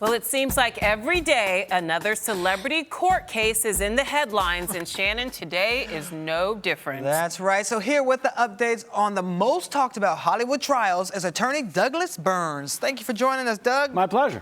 Well, it seems like every day another celebrity court case is in the headlines, and Shannon, today is no different. That's right. So here with the updates on the most talked about Hollywood trials is attorney Douglas Burns. Thank you for joining us, Doug. My pleasure.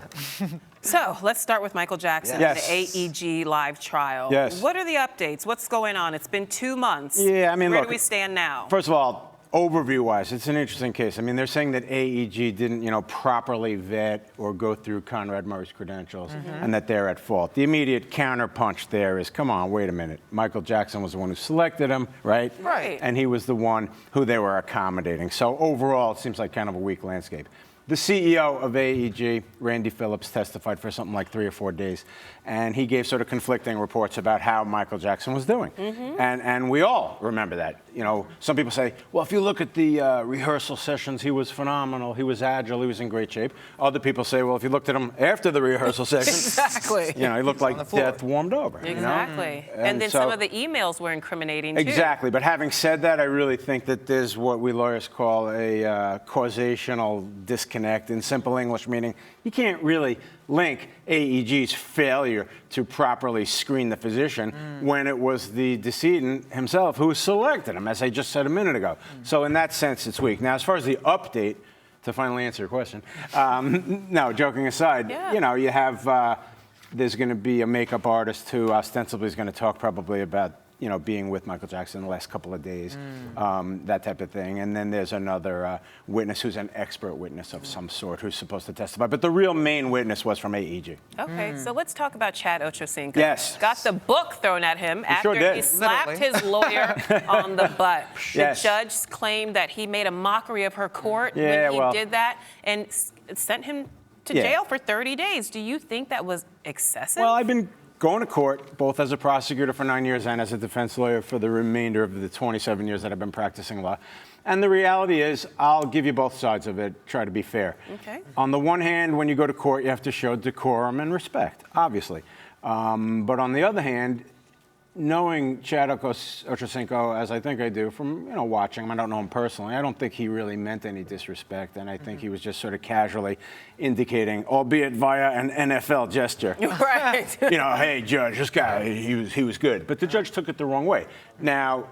So let's start with Michael Jackson, Yes. the AEG live trial. Yes. What are the updates? What's going on? It's been 2 months. Yeah, I mean, Where look, do we stand now? First of all, overview-wise, it's an interesting case. I mean, they're saying that AEG didn't, properly vet or go through Conrad Murray's credentials and that they're at fault. The immediate counterpunch there is, come on, wait a minute. Michael Jackson was the one who selected him, right? Right. And he was the one who they were accommodating. So overall, it seems like kind of a weak landscape. The CEO of AEG, Randy Phillips, testified for something like 3 or 4 days, and he gave sort of conflicting reports about how Michael Jackson was doing. And we all remember that. Some people say, well, if you look at the rehearsal sessions, he was phenomenal, he was agile, he was in great shape. Other people say, well, if you looked at him after the rehearsal sessions, Exactly. he looked like death warmed over. Exactly. And then some of the emails were incriminating, too. Exactly. But having said that, I really think that there's what we lawyers call a causational disconnect. In simple English, meaning you can't really link AEG's failure to properly screen the physician when it was the decedent himself who selected him, as I just said a minute ago. So in that sense, it's weak. Now, as far as the update, to finally answer your question, no, joking aside, you have, there's going to be a makeup artist who ostensibly is going to talk probably about being with Michael Jackson the last couple of days, that type of thing. And then there's another witness who's an expert witness of some sort who's supposed to testify. But the real main witness was from AEG. Okay, so let's talk about Chad Ochocinco. Yes. Got the book thrown at him after sure did. he slapped his lawyer on the butt. Yes. The judge claimed that he made a mockery of her court when he did that and sent him to jail for 30 days. Do you think that was excessive? Well, I've been going to court, both as a prosecutor for 9 years and as a defense lawyer for the remainder of the 27 years that I've been practicing law. And the reality is, I'll give you both sides of it, try to be fair. Okay. On the one hand, when you go to court, you have to show decorum and respect, obviously. But on the other hand, knowing Chad Ochocinco, as I think I do, from watching him, I don't know him personally, I don't think he really meant any disrespect, and I think he was just sort of casually indicating, albeit via an NFL gesture. Right. Hey, Judge, this guy, he was good. But the judge took it the wrong way. Now,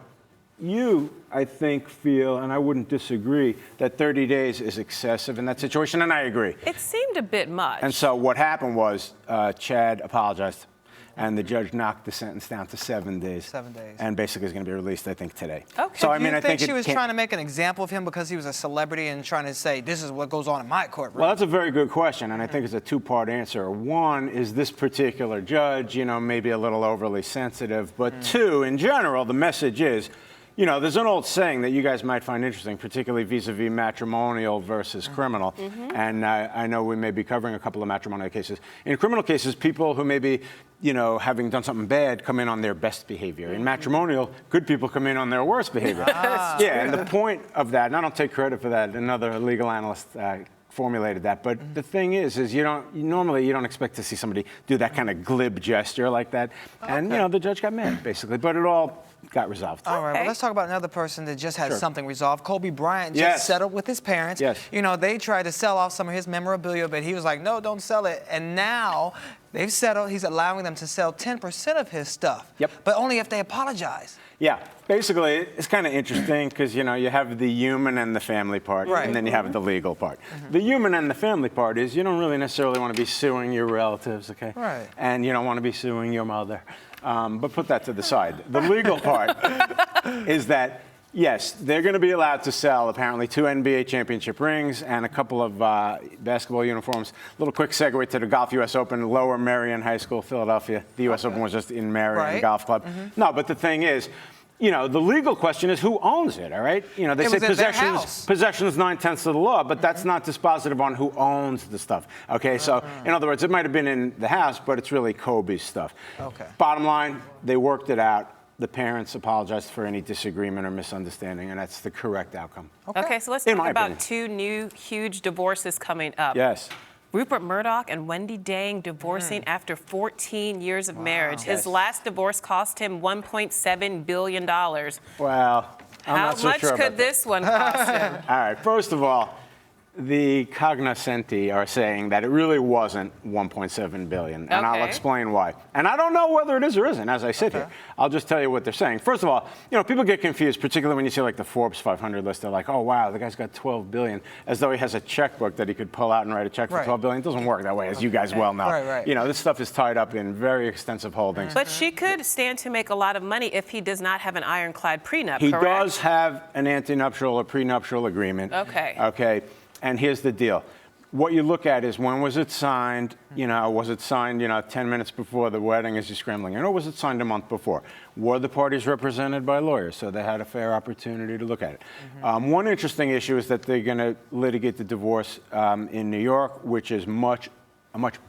you, I think, feel, and I wouldn't disagree, that 30 days is excessive in that situation, and I agree. It seemed a bit much. And so what happened was Chad apologized, and the judge knocked the sentence down to 7 days. 7 days. And basically is going to be released, I think, today. Okay. So, Do you I think think she was trying to make an example of him because he was a celebrity and trying to say, this is what goes on in my courtroom? Well, that's a very good question, and I think it's a two-part answer. One, is this particular judge, maybe a little overly sensitive? But two, in general, the message is, there's an old saying that you guys might find interesting, particularly vis-a-vis matrimonial versus criminal. And I know we may be covering a couple of matrimonial cases. In criminal cases, people who maybe, having done something bad, come in on their best behavior. In matrimonial, good people come in on their worst behavior. And the point of that, and I don't take credit for that, another legal analyst formulated that. But the thing is normally you don't expect to see somebody do that kind of glib gesture like that. And, the judge got mad, basically. But it all got resolved. All right, well, let's talk about another person that just had something resolved. Kobe Bryant just settled with his parents. Yes. They tried to sell off some of his memorabilia, but he was like, no, don't sell it. And now they've settled. He's allowing them to sell 10% of his stuff. Yep. But only if they apologize. Yeah, basically, it's kind of interesting because, you have the human and the family part, and then you have the legal part. The human and the family part is you don't really necessarily want to be suing your relatives, okay? Right. And you don't want to be suing your mother. But put that to the side. The legal part is that, yes, they're going to be allowed to sell, apparently, 2 NBA championship rings and a couple of basketball uniforms. A little quick segue to the Golf U.S. Open, Lower Merion High School, Philadelphia. The U.S. Open was just in Merion Golf Club. No, but the thing is, the legal question is who owns it, all right? They say possession is 9/10 of the law, but that's not dispositive on who owns the stuff, okay? So, in other words, it might have been in the house, but it's really Kobe's stuff. Okay. Bottom line, they worked it out. The parents apologized for any disagreement or misunderstanding, and that's the correct outcome. Okay, so let's talk about 2 new huge divorces coming up. Yes. Rupert Murdoch and Wendy Dang divorcing after 14 years of marriage. His last divorce cost him $1.7 billion. Well, I'm not so sure about How much could this one cost him? All right, first of all, the cognoscenti are saying that it really wasn't $1.7 billion, and I'll explain why. And I don't know whether it is or isn't, as I sit here. I'll just tell you what they're saying. First of all, people get confused, particularly when you see like the Forbes 500 list. They're like, oh, wow, the guy's got $12 billion, as though he has a checkbook that he could pull out and write a check for $12 billion. It doesn't work that way, as you guys well know. This stuff is tied up in very extensive holdings. But she could stand to make a lot of money if he does not have an ironclad prenup, He correct? does have an antenuptial or prenuptial agreement. Okay. And here's the deal. What you look at is, when was it signed? Was it signed, 10 minutes before the wedding as you're scrambling in, or was it signed a month before? Were the parties represented by lawyers, so they had a fair opportunity to look at it? One interesting issue is that they're going to litigate the divorce in New York, which is a much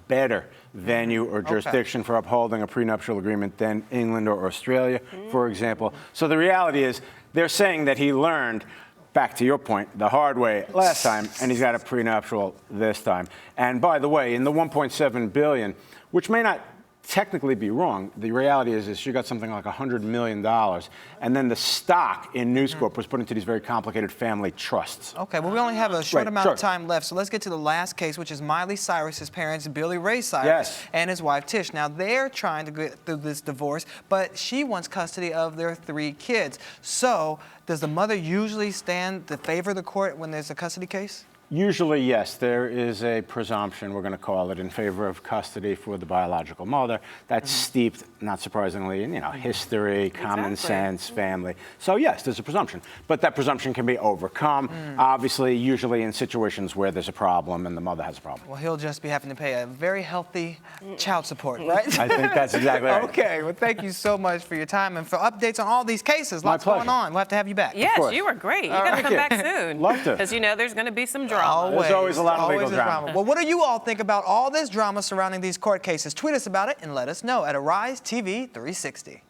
better venue or jurisdiction for upholding a prenuptial agreement than England or Australia, for example. So the reality is, they're saying that he learned, back to your point, the hard way last time, and he's got a prenuptial this time. And by the way, in the $1.7 billion, which may not technically be wrong, the reality is she got something like $100 million, and then the stock in News Corp was put into these very complicated family trusts. Okay, well, we only have a short amount of time left, so let's get to the last case, which is Miley Cyrus's parents, Billy Ray Cyrus, and his wife Tish. Now, they're trying to get through this divorce, but she wants custody of their 3 kids. So, does the mother usually stand to favor the court when there's a custody case? Usually, yes. There is a presumption, we're going to call it, in favor of custody for the biological mother. That's steeped, not surprisingly, in history, common sense, family. So yes, there's a presumption, but that presumption can be overcome. Obviously, usually in situations where there's a problem and the mother has a problem. Well, he'll just be having to pay a very healthy child support, right? I think that's exactly right. Okay. Well, thank you so much for your time and for updates on all these cases. Lots going on. We'll have to have you back. Yes, you were great. You got to come back soon. Love to. Because there's going to be some drama. There's always a lot of legal drama. Well, what do you all think about all this drama surrounding these court cases? Tweet us about it and let us know at Arise TV 360.